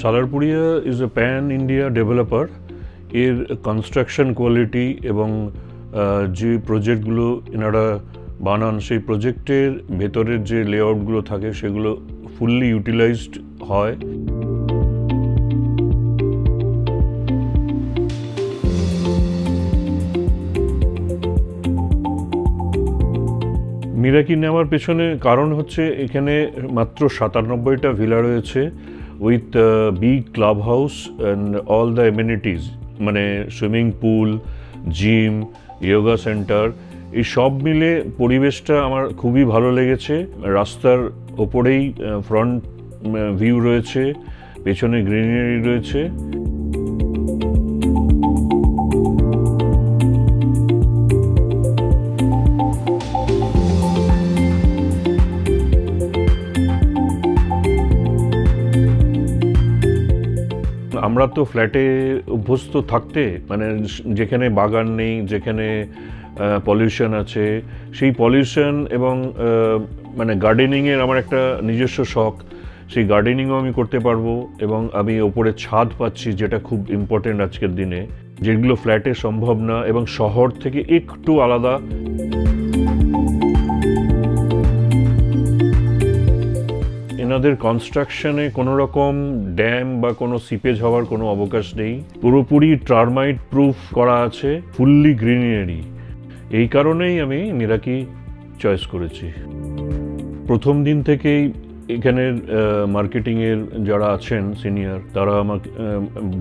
সালারপুরিয়া is a pan India developer. এর construction quality এবং যে প্রজেক্টগুলো এনারা বানান সেই প্রজেক্টের ভেতরের যে লেআউটগুলো থাকে সেগুলো ফুললি ইউটিলাইজড হয়। মিরাকি নেওয়ার পেছনে কারণ হচ্ছে এখানে মাত্র 97টা ভিলা রয়েছে with big club house and all the amenities, মানে swimming pool, gym, yoga centre, এই সব মিলে পরিবেশটা আমার খুবই ভালো লেগেছে। রাস্তার ওপরেই ফ্রন্ট ভিউ রয়েছে, পেছনে গ্রিনারি রয়েছে। আমরা তো ফ্ল্যাটে অভ্যস্ত থাকতে, মানে যেখানে বাগান নেই, যেখানে পলিউশন আছে, সেই পলিউশন এবং মানে গার্ডেনিংয়ের আমার একটা নিজস্ব শখ, সেই গার্ডেনিংও আমি করতে পারবো এবং আমি ওপরে ছাদ পাচ্ছি, যেটা খুব ইম্পর্টেন্ট আজকের দিনে, যেগুলো ফ্ল্যাটে সম্ভব না এবং শহর থেকে একটু আলাদা। এনাদের কনস্ট্রাকশনে কোনো রকম ড্যাম বা কোনো সিপেজ হওয়ার কোনো অবকাশ নেই, পুরোপুরি টার্মাইট প্রুফ করা আছে, ফুললি গ্রিনারি। এই কারণেই আমি মিরাকি চয়েস করেছি। প্রথম দিন থেকেই এখানের মার্কেটিংয়ের যারা আছেন সিনিয়র, তারা আমাকে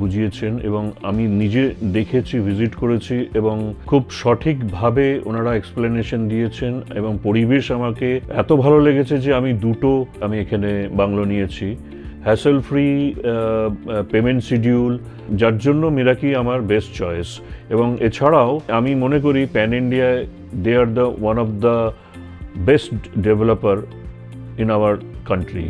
বুঝিয়েছেন এবং আমি নিজে দেখেছি, ভিজিট করেছি এবং খুব সঠিকভাবে ওনারা এক্সপ্লেনেশন দিয়েছেন এবং পরিবেশ আমাকে এত ভালো লেগেছে যে আমি এখানে বাংলো নিয়েছি। হ্যাসেল ফ্রি পেমেন্ট শিডিউল, যার জন্য মিরাকি আমার বেস্ট চয়েস। এবং এছাড়াও আমি মনে করি প্যান ইন্ডিয়ায় they are one of the best developer in our country.